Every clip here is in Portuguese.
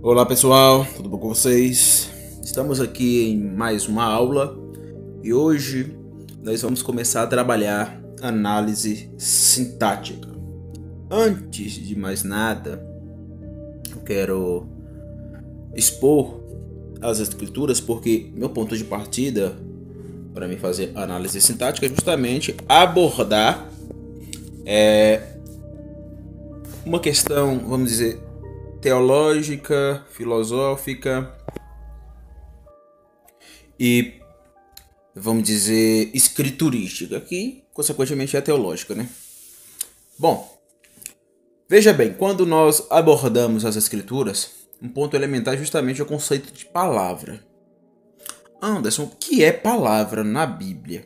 Olá pessoal, tudo bom com vocês? Estamos aqui em mais uma aula e hoje nós vamos começar a trabalhar análise sintática. Antes de mais nada, eu quero expor as escrituras porque meu ponto de partida para me fazer análise sintática é justamente abordar uma questão, vamos dizer, teológica, filosófica e, vamos dizer, escriturística, que consequentemente é teológica, né? Bom, veja bem, quando nós abordamos as escrituras, um ponto elementar é justamente o conceito de palavra. Anderson, o que é palavra na Bíblia?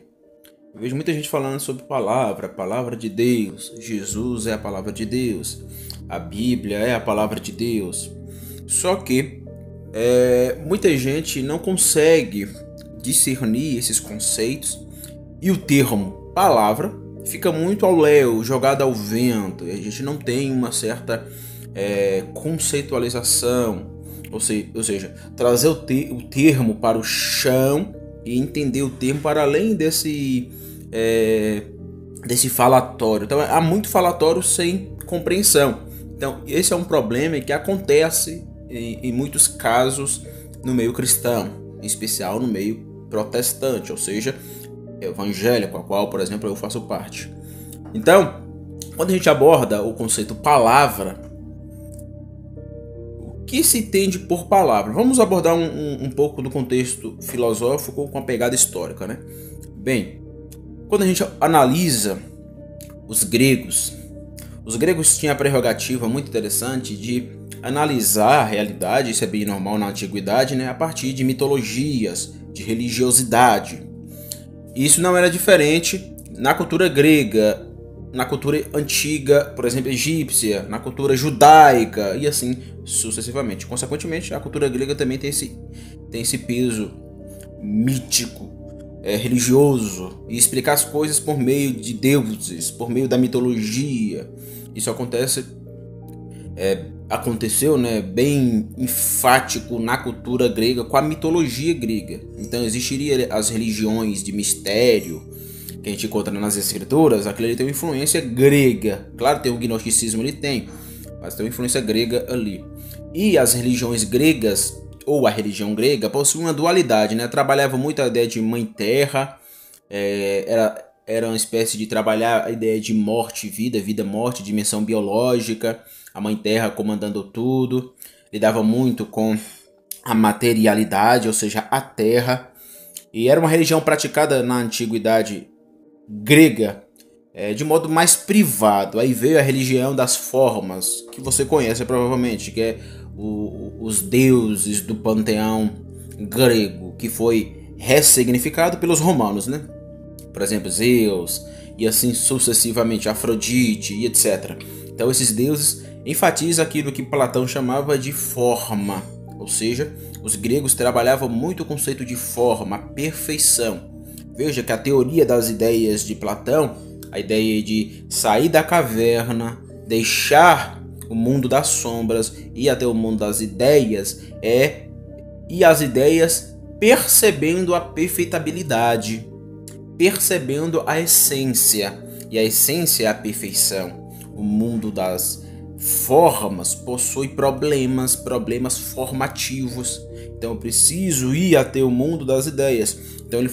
Eu vejo muita gente falando sobre palavra de Deus, Jesus é a palavra de Deus, a Bíblia é a palavra de Deus. Só que muita gente não consegue discernir esses conceitos e o termo palavra fica muito ao léu, jogado ao vento. E a gente não tem uma certa conceitualização, ou seja, trazer o termo para o chão e entender o termo para além desse falatório. Então há muito falatório sem compreensão. Então esse é um problema que acontece em muitos casos no meio cristão, em especial no meio protestante, ou seja, evangélico, a qual, por exemplo, eu faço parte. Então, quando a gente aborda o conceito palavra, o que se entende por palavra? Vamos abordar um pouco do contexto filosófico com a pegada histórica, né? Bem, quando a gente analisa os gregos tinham a prerrogativa muito interessante de analisar a realidade, isso é bem normal na antiguidade, né, a partir de mitologias, de religiosidade. Isso não era diferente na cultura grega, na cultura antiga, por exemplo, egípcia, na cultura judaica e assim sucessivamente. Consequentemente, a cultura grega também tem esse peso mítico, religioso, e explicar as coisas por meio de deuses, por meio da mitologia. Isso aconteceu, né, bem enfático na cultura grega com a mitologia grega. Então existiria as religiões de mistério que a gente encontra nas escrituras, aquilo ali tem uma influência grega. Claro, tem o gnosticismo, ele tem, mas tem uma influência grega ali. E as religiões gregas, ou a religião grega, possui uma dualidade, né? Trabalhava muito a ideia de mãe terra, era uma espécie de trabalhar a ideia de morte, vida, morte, dimensão biológica, a mãe terra comandando tudo, lidava muito com a materialidade, ou seja, a terra, e era uma religião praticada na antiguidade grega de modo mais privado. Aí veio a religião das formas, que você conhece provavelmente, que é os deuses do panteão grego, que foi ressignificado pelos romanos, né? Por exemplo, Zeus, e assim sucessivamente, Afrodite e etc. Então esses deuses enfatizam aquilo que Platão chamava de forma, ou seja, os gregos trabalhavam muito o conceito de forma, perfeição. Veja que a teoria das ideias de Platão, a ideia de sair da caverna, deixar o mundo das sombras e até o mundo das ideias, e as ideias percebendo a perfeitabilidade, percebendo a essência, e a essência é a perfeição. O mundo das formas possui problemas formativos. Então eu preciso ir até o mundo das ideias. Então ele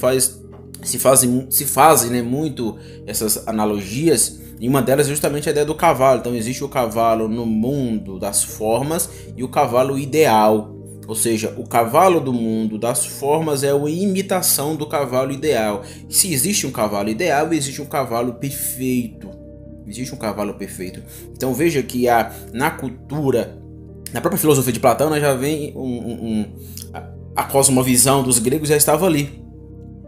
se fazem, né, muito essas analogias, e uma delas é justamente a ideia do cavalo. Então existe o cavalo no mundo das formas e o cavalo ideal. Ou seja, o cavalo do mundo das formas é uma imitação do cavalo ideal. Se existe um cavalo ideal, existe um cavalo perfeito. Existe um cavalo perfeito. Então veja que na cultura, na própria filosofia de Platão, né, já vem a cosmovisão dos gregos já estava ali,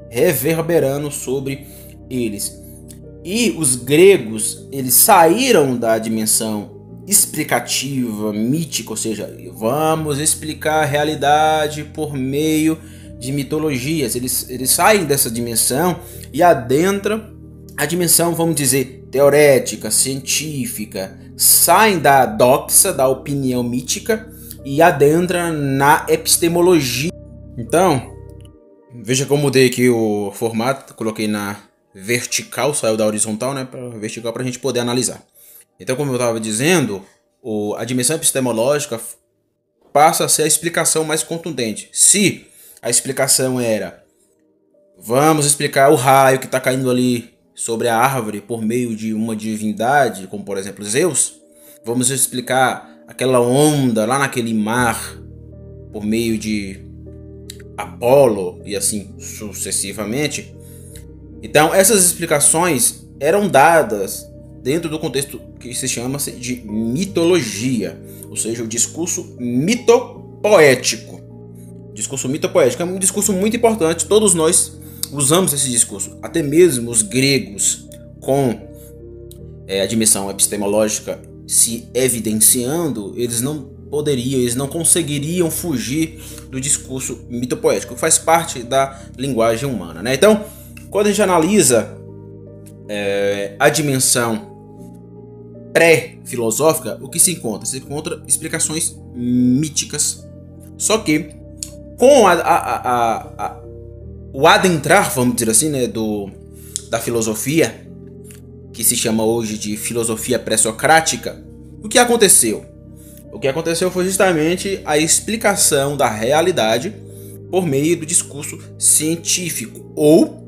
reverberando sobre eles. E os gregos, eles saíram da dimensão explicativa, mítica, ou seja, vamos explicar a realidade por meio de mitologias. Eles saem dessa dimensão e adentram a dimensão, vamos dizer, teorética, científica, saem da doxa, da opinião mítica, e adentram na epistemologia. Então, veja que eu mudei aqui o formato, coloquei na vertical, saiu da horizontal, né, para vertical, para a gente poder analisar. Então, como eu estava dizendo, a dimensão epistemológica passa a ser a explicação mais contundente. Se a explicação era: vamos explicar o raio que está caindo ali sobre a árvore por meio de uma divindade, como por exemplo Zeus, vamos explicar aquela onda lá naquele mar por meio de Apolo e assim sucessivamente. Então essas explicações eram dadas dentro do contexto que se chama de mitologia, ou seja, o discurso mitopoético. Discurso mitopoético é um discurso muito importante, todos nós usamos esse discurso, até mesmo os gregos, com a dimensão epistemológica se evidenciando, eles não conseguiriam fugir do discurso mitopoético, que faz parte da linguagem humana, né? Então, quando a gente analisa a dimensão pré-filosófica, o que se encontra? Se encontra explicações míticas. Só que com o adentrar, vamos dizer assim, né, da filosofia, que se chama hoje de filosofia pré-socrática, o que aconteceu? O que aconteceu foi justamente a explicação da realidade por meio do discurso científico ou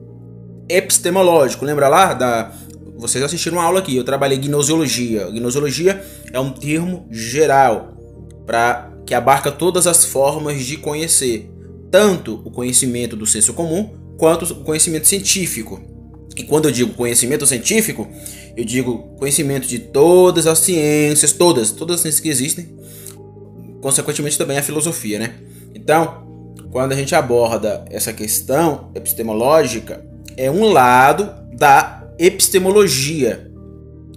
epistemológico. Lembra lá vocês assistiram uma aula aqui, eu trabalhei gnoseologia. Gnoseologia é um termo geral que abarca todas as formas de conhecer, tanto o conhecimento do senso comum quanto o conhecimento científico. E quando eu digo conhecimento científico, eu digo conhecimento de todas as ciências, todas as ciências que existem, consequentemente também a filosofia, né? Então, quando a gente aborda essa questão epistemológica, é um lado da epistemologia,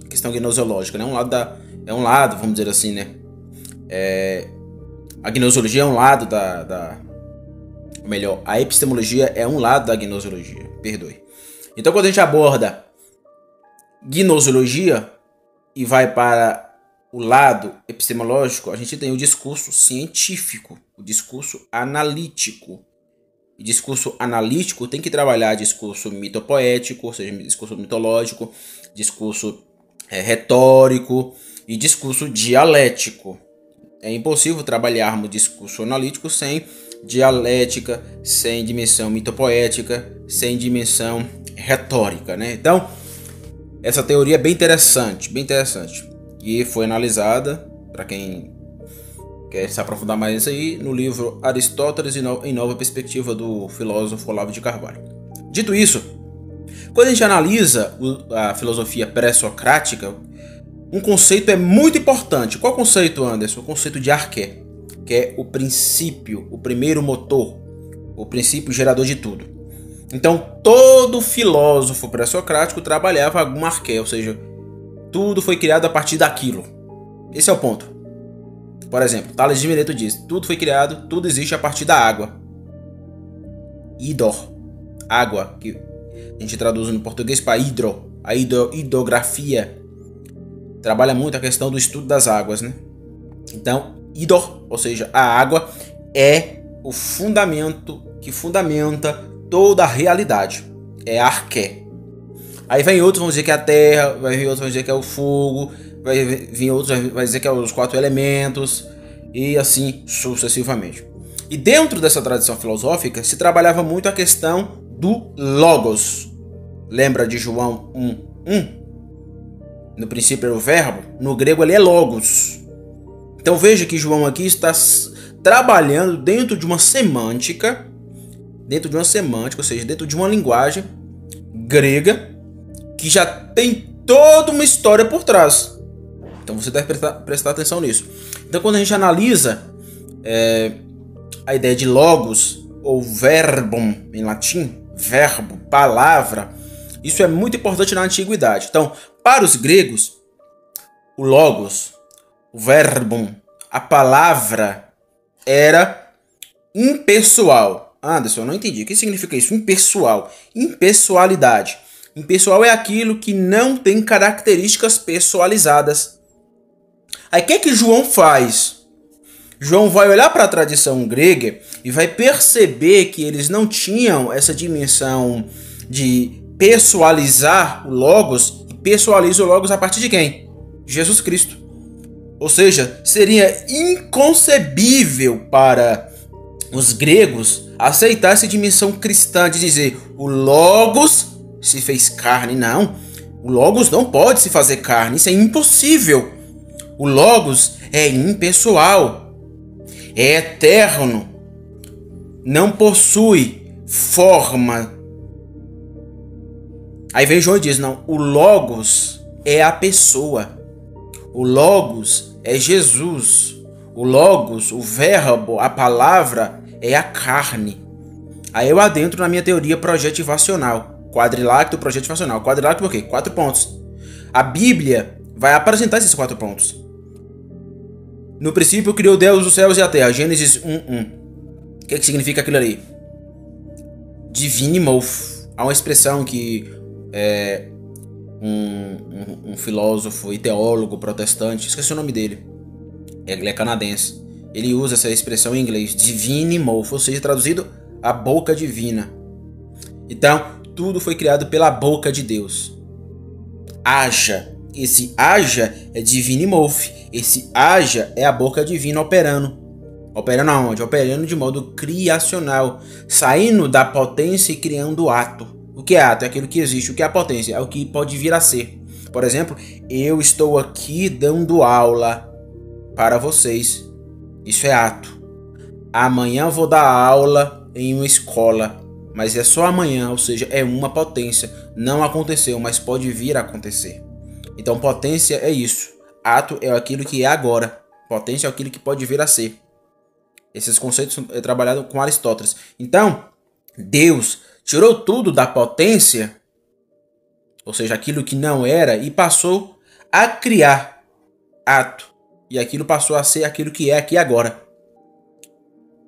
questão gnoseológica, né? É um lado, vamos dizer assim, né? A gnoseologia é um lado melhor, a epistemologia é um lado da gnoseologia, perdoe. Então, quando a gente aborda gnoseologia e vai para o lado epistemológico, a gente tem o discurso científico, o discurso analítico. E discurso analítico tem que trabalhar discurso mitopoético, ou seja, discurso mitológico, discurso retórico e discurso dialético. É impossível trabalharmos discurso analítico sem dialética, sem dimensão mitopoética, sem dimensão retórica, né? Então, essa teoria é bem interessante, e foi analisada, para quem quer se aprofundar mais nisso aí, no livro Aristóteles em Nova Perspectiva, do filósofo Olavo de Carvalho. Dito isso, quando a gente analisa a filosofia pré-socrática, um conceito é muito importante. Qual conceito, Anderson? O conceito de arqué, que é o princípio, o primeiro motor, o princípio gerador de tudo. Então, todo filósofo pré-socrático trabalhava algum arqué, ou seja, tudo foi criado a partir daquilo. Esse é o ponto. Por exemplo, Tales de Mileto diz: tudo foi criado, tudo existe a partir da água. Hidor, água, que a gente traduz no português para hidro. A hidrografia trabalha muito a questão do estudo das águas, né? Então, hidor, ou seja, a água é o fundamento que fundamenta toda a realidade. É arqué. Aí vem outros, vão dizer que é a terra, vai vir outros, vão dizer que é o fogo, vai vir outros, vai dizer que é os 4 elementos, e assim sucessivamente. E dentro dessa tradição filosófica se trabalhava muito a questão do logos. Lembra de João 1:1? No princípio era o verbo, no grego ele é logos. Então veja que João aqui está trabalhando dentro de uma semântica, ou seja, dentro de uma linguagem grega que já tem toda uma história por trás. Então você deve prestar atenção nisso. Então quando a gente analisa a ideia de logos, ou verbum em latim, verbo, palavra, isso é muito importante na antiguidade. Então, para os gregos, o logos, o verbum, a palavra era impessoal. Anderson, eu não entendi. O que significa isso? Impessoal. Impessoalidade. Impessoal é aquilo que não tem características pessoalizadas. Aí o que João faz? João vai olhar para a tradição grega e vai perceber que eles não tinham essa dimensão de pessoalizar o Logos, e pessoaliza o Logos a partir de quem? Jesus Cristo. Ou seja, seria inconcebível para os gregos aceitar essa dimensão cristã de dizer o Logos se fez carne. Não, o Logos não pode se fazer carne, isso é impossível. O Logos é impessoal, é eterno, não possui forma. Aí vem João e diz, não, o Logos é a pessoa, o Logos é Jesus, o Logos, o verbo, a palavra é a carne. Aí eu adentro na minha teoria projetivacional, quadrilátero projetivacional. Quadrilátero por quê? 4 pontos. A Bíblia vai apresentar esses 4 pontos. No princípio criou Deus os céus e a terra, Gênesis 1:1. O que significa aquilo ali? Divine Mouth. Há uma expressão que um filósofo e teólogo protestante, esqueci o nome dele, ele é canadense, ele usa essa expressão em inglês, Divine Mouth, ou seja, traduzido a boca divina. Então, tudo foi criado pela boca de Deus. Haja. Esse haja é Divine Mouth. Esse haja é a boca divina operando. Operando aonde? Operando de modo criacional, saindo da potência e criando o ato. O que é ato? É aquilo que existe. O que é a potência? É o que pode vir a ser. Por exemplo, eu estou aqui dando aula para vocês. Isso é ato. Amanhã eu vou dar aula em uma escola, mas é só amanhã, ou seja, é uma potência. Não aconteceu, mas pode vir a acontecer. Então potência é isso. Ato é aquilo que é agora. Potência é aquilo que pode vir a ser. Esses conceitos são trabalhados com Aristóteles. Então, Deus tirou tudo da potência, ou seja, aquilo que não era, e passou a criar ato. E aquilo passou a ser aquilo que é aqui agora.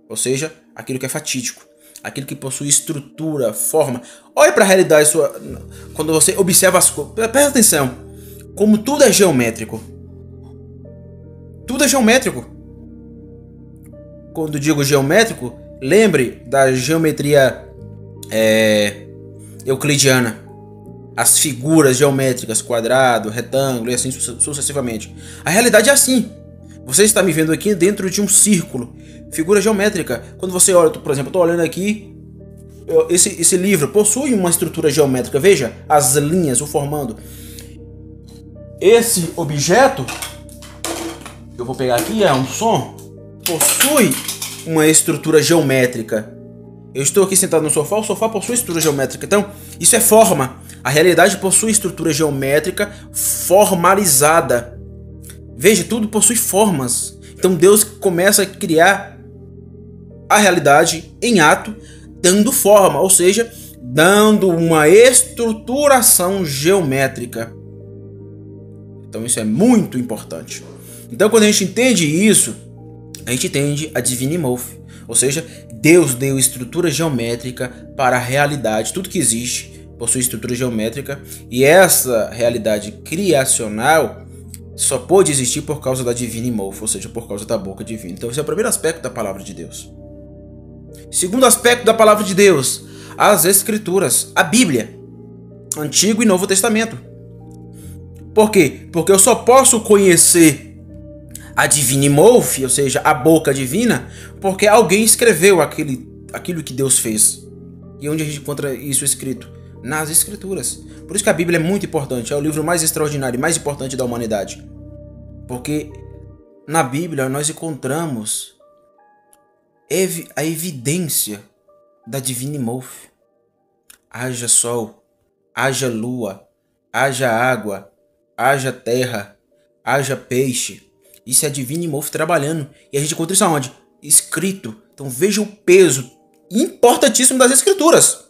Ou seja, aquilo que é fatídico. Aquilo que possui estrutura, forma. Olhe para a realidade sua. Quando você observa as coisas. Presta atenção. Como tudo é geométrico. Tudo é geométrico. Quando digo geométrico, lembre da geometria euclidiana. As figuras geométricas, quadrado, retângulo e assim sucessivamente. A realidade é assim. Você está me vendo aqui dentro de um círculo. Figura geométrica. Quando você olha, por exemplo, eu estou olhando aqui. Esse livro possui uma estrutura geométrica. Veja as linhas o formando. Esse objeto, eu vou pegar aqui, é um som, possui uma estrutura geométrica. Eu estou aqui sentado no sofá, o sofá possui estrutura geométrica. Então, isso é forma. A realidade possui estrutura geométrica formalizada. Veja, tudo possui formas. Então Deus começa a criar a realidade em ato, dando forma, ou seja, dando uma estruturação geométrica. Então isso é muito importante. Então quando a gente entende isso, a gente entende a Divine Mouth. Ou seja, Deus deu estrutura geométrica para a realidade. Tudo que existe possui estrutura geométrica. E essa realidade criacional só pôde existir por causa da Divine Mouth, ou seja, por causa da boca divina. Então esse é o primeiro aspecto da palavra de Deus. Segundo aspecto da palavra de Deus, as Escrituras, a Bíblia, Antigo e Novo Testamento. Por quê? Porque eu só posso conhecer a Divine Mouth, ou seja, a boca divina, porque alguém escreveu aquilo que Deus fez. E onde a gente encontra isso escrito? Nas Escrituras. Por isso que a Bíblia é muito importante, é o livro mais extraordinário e mais importante da humanidade. Porque na Bíblia nós encontramos a evidência da Divine Mouth. Haja sol, haja lua, haja água, haja terra, haja peixe. Isso é a Divine Mouth trabalhando. E a gente encontra isso aonde? Escrito. Então veja o peso importantíssimo das Escrituras.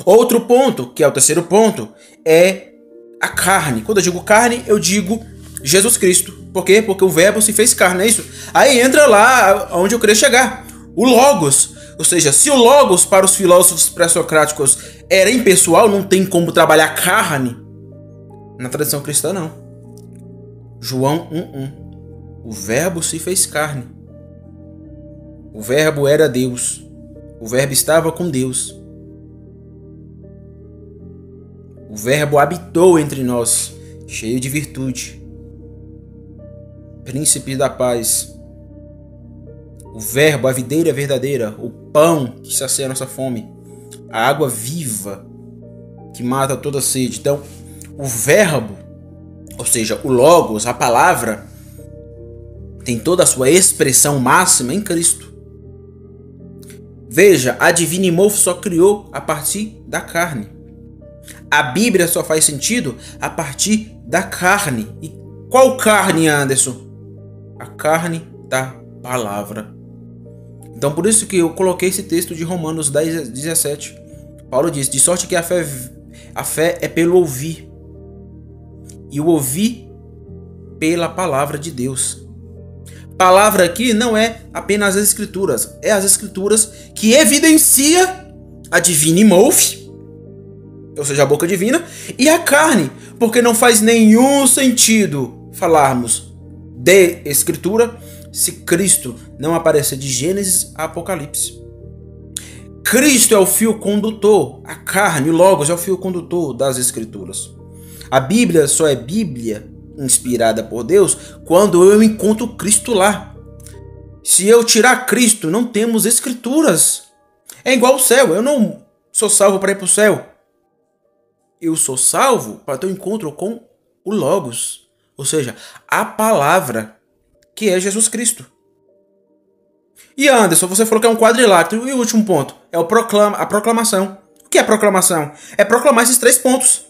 Outro ponto, que é o terceiro ponto, é a carne. Quando eu digo carne, eu digo Jesus Cristo. Por quê? Porque o verbo se fez carne, é isso? Aí entra lá onde eu queria chegar. o Logos. Ou seja, se o Logos para os filósofos pré-socráticos era impessoal, não tem como trabalhar carne, na tradição cristã não. João 1:1. O verbo se fez carne. O verbo era Deus. O verbo estava com Deus. O verbo habitou entre nós, cheio de virtude. Príncipe da paz. O verbo, a videira verdadeira, o pão que sacia a nossa fome, a água viva que mata toda sede. Então, o verbo, ou seja, o Logos, a palavra, tem toda a sua expressão máxima em Cristo. Veja, a Divina Imorfo só criou a partir da carne. A Bíblia só faz sentido a partir da carne. E qual carne, Anderson? A carne da palavra. Então por isso que eu coloquei esse texto de Romanos 10:17. Paulo diz, de sorte que a fé é pelo ouvir. E o ouvir pela palavra de Deus. Palavra aqui não é apenas as escrituras. É as escrituras que evidencia a Divina Imorfo, ou seja, a boca divina, e a carne, porque não faz nenhum sentido falarmos de escritura se Cristo não aparecer de Gênesis a Apocalipse. Cristo é o fio condutor, a carne, o Logos é o fio condutor das escrituras. A Bíblia só é Bíblia inspirada por Deus quando eu encontro Cristo lá. Se eu tirar Cristo, não temos escrituras. É igual o céu, eu não sou salvo para ir para o céu. Eu sou salvo para ter um encontro com o Logos, ou seja, a palavra, que é Jesus Cristo. E Anderson, você falou que é um quadrilátero, e o último ponto é a proclamação. O que é proclamação? É proclamar esses 3 pontos.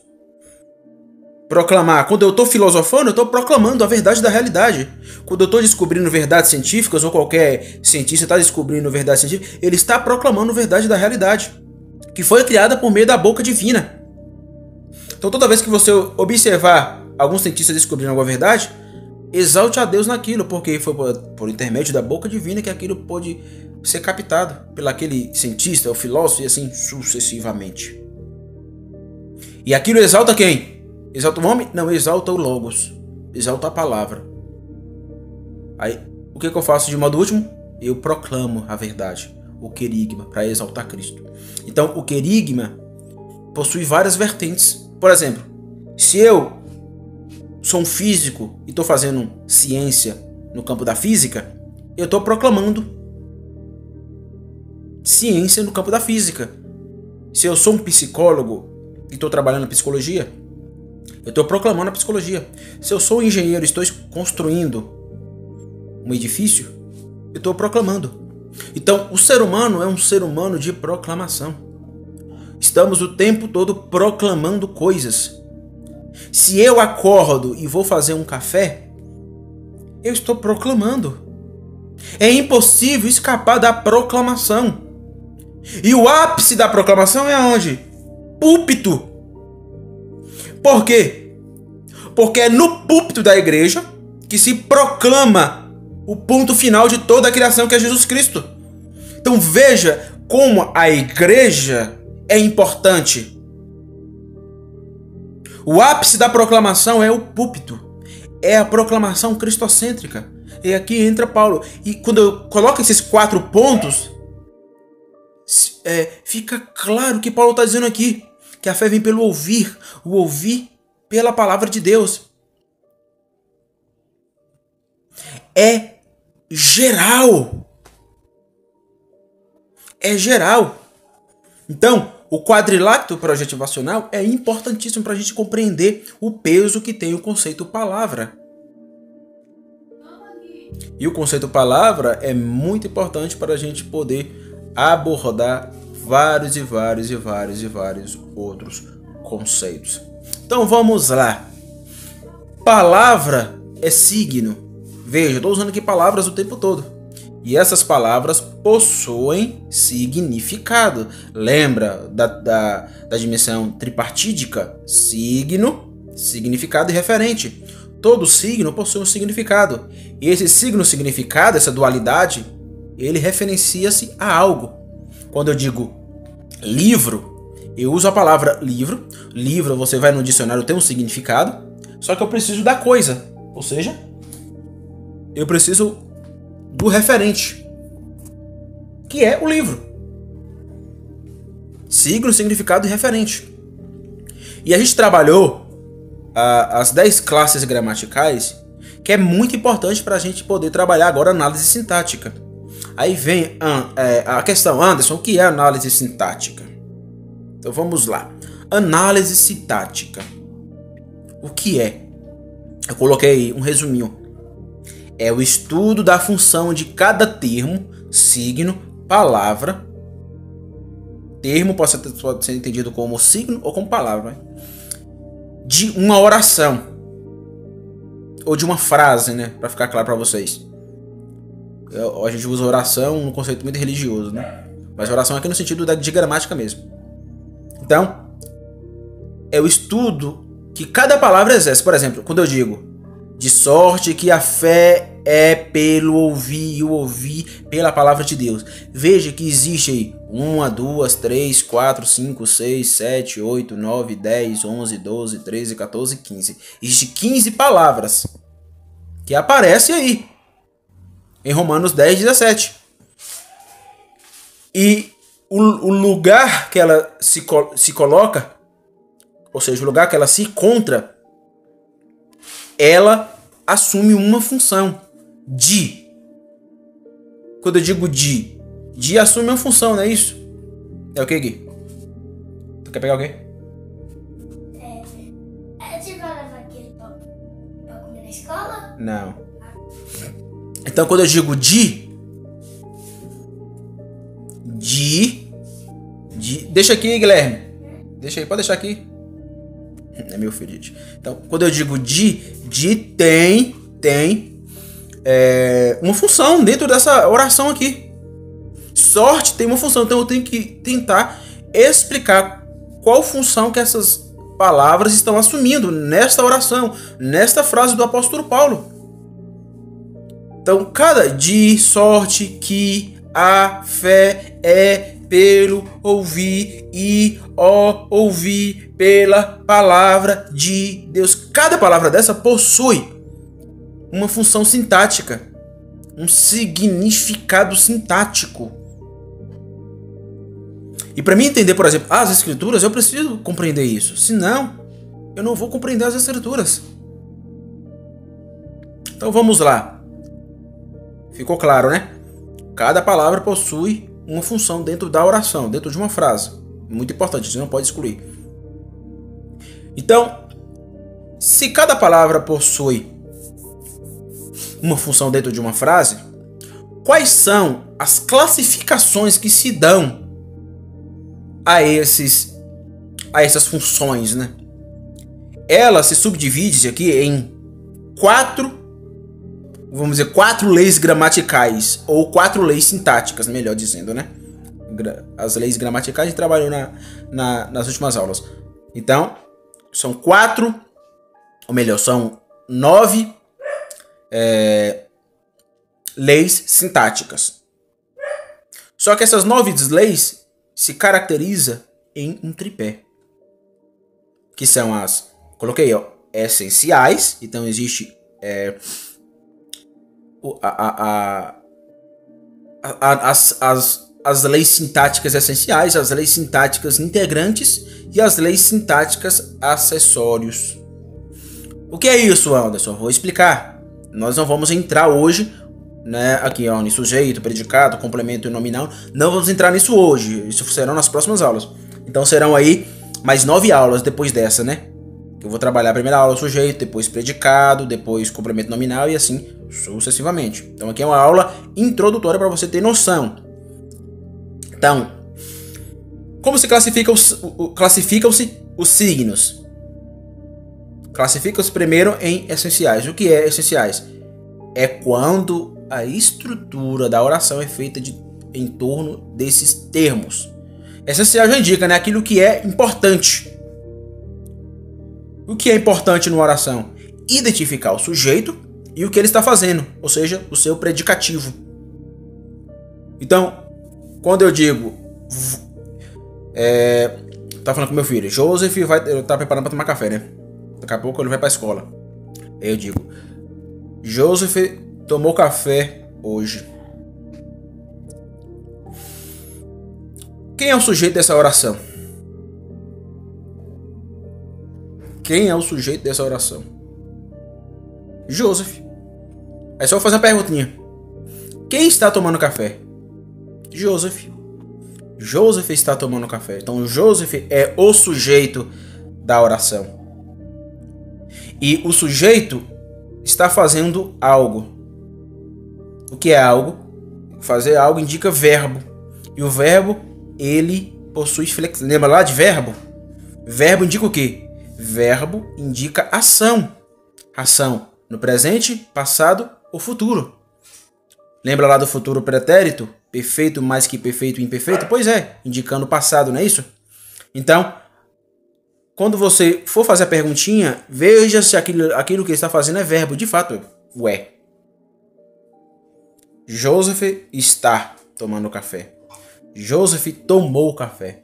Proclamar, quando eu estou filosofando, eu estou proclamando a verdade da realidade. Quando eu estou descobrindo verdades científicas, ou qualquer cientista está descobrindo verdades científicas, ele está proclamando verdade da realidade, que foi criada por meio da boca divina. Então toda vez que você observar algum cientista descobrindo alguma verdade, exalte a Deus naquilo, porque foi por intermédio da boca divina que aquilo pôde ser captado pelo aquele cientista, o filósofo, e assim sucessivamente. E aquilo exalta quem? Exalta o homem? Não, exalta o Logos. Exalta a palavra. Aí, o que eu faço de modo último? Eu proclamo a verdade, o querigma, para exaltar Cristo. Então, o querigma possui várias vertentes. Por exemplo, se eu sou um físico e estou fazendo ciência no campo da física, eu estou proclamando ciência no campo da física. Se eu sou um psicólogo e estou trabalhando psicologia, eu estou proclamando a psicologia. Se eu sou um engenheiro e estou construindo um edifício, eu estou proclamando. Então, o ser humano é um ser humano de proclamação. Estamos o tempo todo proclamando coisas. Se eu acordo e vou fazer um café, eu estou proclamando. É impossível escapar da proclamação. E o ápice da proclamação é aonde? Púlpito. Por quê? Porque é no púlpito da igreja que se proclama o ponto final de toda a criação, que é Jesus Cristo. Então veja como a igreja é importante. O ápice da proclamação é o púlpito. É a proclamação cristocêntrica. E aqui entra Paulo. E quando eu coloco esses 4 pontos, fica claro o que Paulo está dizendo aqui. Que a fé vem pelo ouvir. O ouvir pela palavra de Deus. É geral. É geral. Então, o quadrilátero projetivacional é importantíssimo para a gente compreender o peso que tem o conceito palavra. E o conceito palavra é muito importante para a gente poder abordar vários outros conceitos. Então vamos lá. Palavra é signo. Veja, estou usando aqui palavras o tempo todo. E essas palavras possuem significado. Lembra da dimensão tripartídica? Signo, significado e referente. Todo signo possui um significado. E esse significado, essa dualidade, ele referencia-se a algo. Quando eu digo livro, eu uso a palavra livro. Livro, você vai no dicionário, tem um significado, só que eu preciso da coisa, ou seja, eu preciso do referente, que é o livro. Signo, significado e referente. E a gente trabalhou as 10 classes gramaticais, que é muito importante para a gente poder trabalhar agora análise sintática. Aí vem a questão, Anderson, o que é análise sintática? Então vamos lá. Análise sintática. O que é? Eu coloquei um resuminho. É o estudo da função de cada termo, signo, palavra. Termo pode ser entendido como signo ou como palavra, né? De uma oração ou de uma frase, né? Para ficar claro para vocês. A gente usa oração num conceito muito religioso, né? Mas oração aqui no sentido de gramática mesmo. Então, é o estudo que cada palavra exerce. Por exemplo, quando eu digo de sorte que a fé é pelo ouvir e o ouvir pela palavra de Deus. Veja que existe aí 1, 2, 3, 4, 5, 6, 7, 8, 9, 10, 11, 12, 13, 14, 15. Existem 15 palavras que aparecem aí em Romanos 10, 17. E o lugar que ela se coloca, ou seja, o lugar que ela se encontra, ela assume uma função de. Quando eu digo de assume uma função, não é isso? É o que, Gui? Tu quer pegar o quê? Você vai levar aquele pra comer na escola? Não. Então quando eu digo de. Deixa aqui, Guilherme. Deixa aí, pode deixar aqui. É meu filho, gente. Então, quando eu digo de tem uma função dentro dessa oração aqui. Sorte tem uma função, então eu tenho que tentar explicar qual função que essas palavras estão assumindo nesta oração, nesta frase do apóstolo Paulo. Então, cada de, sorte, que, a, fé, é, pelo, ouvir e ouvir pela palavra de Deus. Cada palavra dessa possui uma função sintática, um significado sintático. E para mim entender, por exemplo, as escrituras, eu preciso compreender isso. Senão, eu não vou compreender as escrituras. Então vamos lá. Ficou claro, né? Cada palavra possui uma função dentro da oração, dentro de uma frase. Muito importante, você não pode excluir. Então, se cada palavra possui uma função dentro de uma frase, quais são as classificações que se dão a essas funções, né? Ela se subdivide aqui em quatro leis gramaticais, ou 4 leis sintáticas, melhor dizendo, né? As leis gramaticais a gente trabalhou nas últimas aulas. Então, são 9 leis sintáticas. Só que essas 9 leis se caracterizam em um tripé. Que são coloquei, essenciais. Então existe as leis sintáticas essenciais, as leis sintáticas integrantes e as leis sintáticas acessórios. O que é isso, Anderson? Vou explicar. Nós não vamos entrar hoje, né, aqui em sujeito, predicado, complemento e nominal. Não vamos entrar nisso hoje. Isso serão nas próximas aulas. Então serão aí mais 9 aulas depois dessa, né? Eu vou trabalhar a primeira aula sujeito, depois predicado, depois complemento nominal e assim sucessivamente. Então aqui é uma aula introdutória para você ter noção. Então, como se classificam-se os signos? Classificam-se primeiro em essenciais. O que é essenciais? É quando a estrutura da oração é feita em torno desses termos. Essencial já indica, né, aquilo que é importante. O que é importante numa oração? Identificar o sujeito e o que ele está fazendo, ou seja, o seu predicativo. Então, quando eu digo... tá falando com meu filho, Joseph tá preparando para tomar café, né? Daqui a pouco ele vai para a escola. Aí eu digo, Joseph tomou café hoje. Quem é o sujeito dessa oração? Quem é o sujeito dessa oração? Joseph. Aí só vou fazer uma perguntinha. Quem está tomando café? Joseph. Joseph está tomando café. Então Joseph é o sujeito da oração. E o sujeito está fazendo algo. O que é algo? Fazer algo indica verbo. E o verbo, ele possui flexão. Lembra lá de verbo? Verbo indica o quê? Verbo indica ação. Ação no presente, passado ou futuro. Lembra lá do futuro pretérito? Perfeito mais que perfeito e imperfeito? Pois é, indicando o passado, não é isso? Então, quando você for fazer a perguntinha, veja se aquilo que está fazendo é verbo. De fato, é. Joseph está tomando café. Joseph tomou café.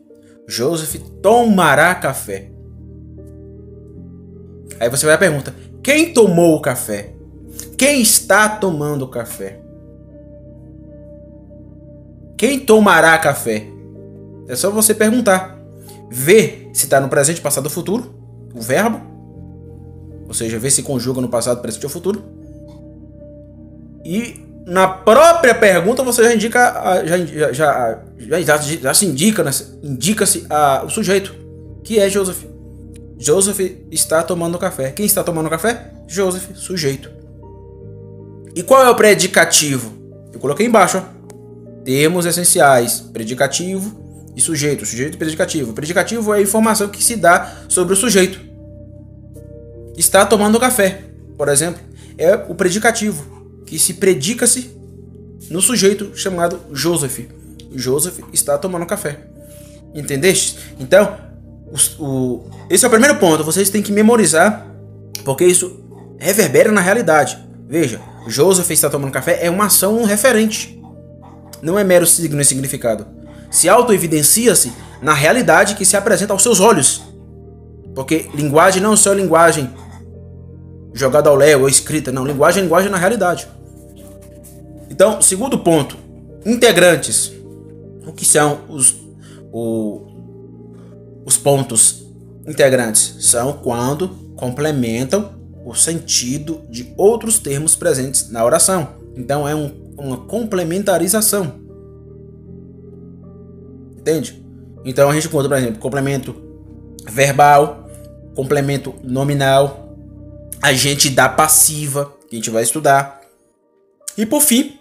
Joseph tomará café. Aí você vai à pergunta: quem tomou o café? Quem está tomando café? Quem tomará café? É só você perguntar. Ver se está no presente, passado ou futuro. O verbo. Ou seja, ver se conjuga no passado, presente ou futuro. E na própria pergunta você já indica, já se indica, indica-se o sujeito, que é Joseph. Joseph está tomando café. Quem está tomando café? Joseph, sujeito. E qual é o predicativo? Eu coloquei embaixo, ó. Termos essenciais, predicativo e sujeito. Sujeito e predicativo. O predicativo é a informação que se dá sobre o sujeito. Está tomando café, por exemplo, é o predicativo, que se predica-se no sujeito chamado Joseph. Joseph está tomando café. Entendeste? Então, esse é o primeiro ponto. Vocês têm que memorizar, porque isso reverbera na realidade. Veja, Joseph está tomando café é uma ação referente. Não é mero signo e significado. Se auto-evidencia-se na realidade que se apresenta aos seus olhos. Porque linguagem não é só linguagem jogada ao léu ou escrita. Não, linguagem é linguagem na realidade. Então, segundo ponto. Integrantes. O que são os pontos integrantes? São quando complementam o sentido de outros termos presentes na oração. Então, é uma complementarização. Entende? Então a gente conta, por exemplo, complemento verbal, complemento nominal, agente da passiva, que a gente vai estudar. E por fim,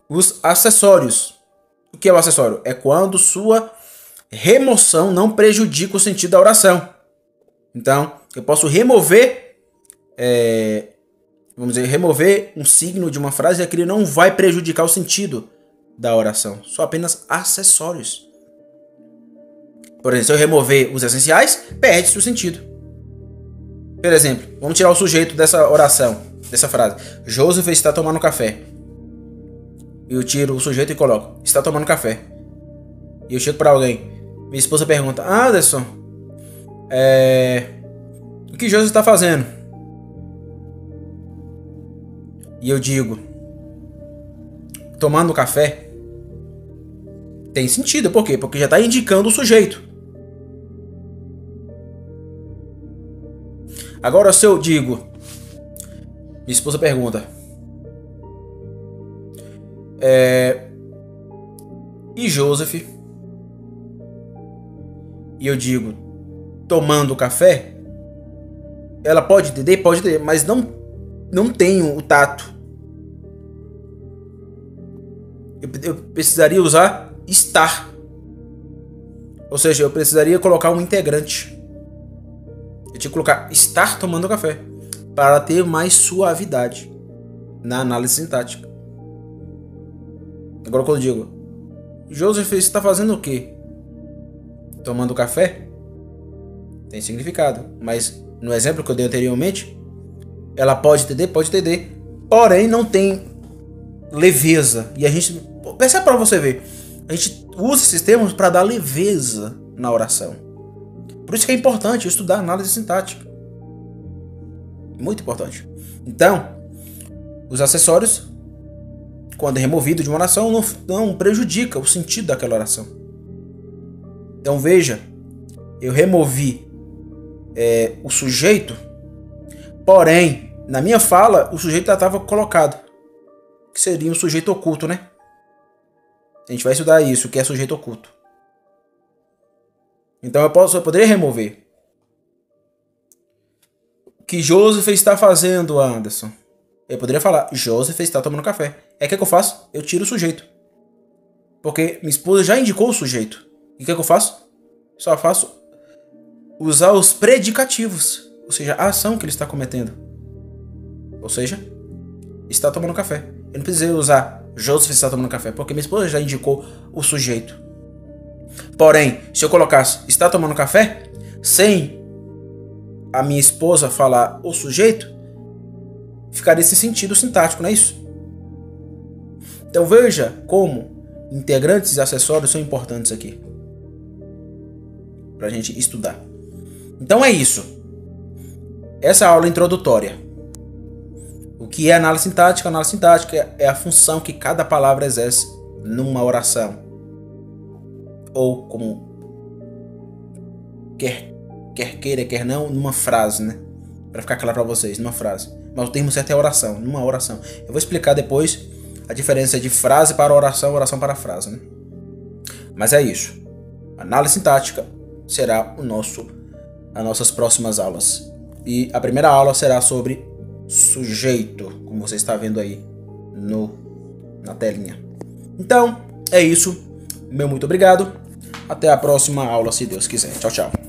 os acessórios. O que é o acessório? É quando sua remoção não prejudica o sentido da oração. Então, eu posso remover remover um signo de uma frase e aquele não vai prejudicar o sentido da oração. Só apenas acessórios. Por exemplo, se eu remover os essenciais, perde-se o sentido. Por exemplo, vamos tirar o sujeito dessa oração, dessa frase. Joseph está tomando café. Eu tiro o sujeito e coloco: está tomando café. E eu chego para alguém. Minha esposa pergunta: Anderson, o que Joseph está fazendo? E eu digo: tomando café. Tem sentido, por quê? Porque já está indicando o sujeito. Agora, se eu digo, minha esposa pergunta: e Joseph? E eu digo: tomando café. Ela pode entender? Pode entender, mas não tenho o tato. Eu precisaria usar estar. Ou seja, eu precisaria colocar um integrante. Eu tinha que colocar estar tomando café para ter mais suavidade na análise sintática. Agora quando eu digo: Joseph está fazendo o quê? Tomando café? Tem significado. Mas no exemplo que eu dei anteriormente, ela pode entender, porém não tem leveza. E a gente Percebe para você ver. A gente usa esses termos para dar leveza na oração. Por isso que é importante estudar análise sintática. Muito importante. Então, os acessórios, quando é removido de uma oração, não prejudica o sentido daquela oração. Então veja, eu removi o sujeito, porém, na minha fala, o sujeito já estava colocado, que seria um sujeito oculto, né? A gente vai estudar isso, que é sujeito oculto. Então eu poderia remover. O que Joseph está fazendo, Anderson? Eu poderia falar, Joseph está tomando café. O que eu faço? Eu tiro o sujeito. Porque minha esposa já indicou o sujeito. E o que eu faço? Só faço usar os predicativos. Ou seja, a ação que ele está cometendo. Ou seja, está tomando café. Eu não precisei usar Joseph está tomando café, porque minha esposa já indicou o sujeito. Porém, se eu colocasse está tomando café, sem a minha esposa falar o sujeito, ficaria esse sentido sintático, não é isso? Então veja como integrantes e acessórios são importantes aqui para a gente estudar. Então é isso. Essa aula introdutória. O que é análise sintática? Análise sintática é a função que cada palavra exerce numa oração. Ou como quer queira, quer não, numa frase, né? Para ficar claro para vocês, numa frase. Mas o termo certo é oração, numa oração. Eu vou explicar depois a diferença de frase para oração, oração para frase, né? Mas é isso. Análise sintática será as nossas próximas aulas. E a primeira aula será sobre sujeito, como você está vendo aí na telinha. Então, é isso. Meu muito obrigado. Até a próxima aula, se Deus quiser. Tchau, tchau.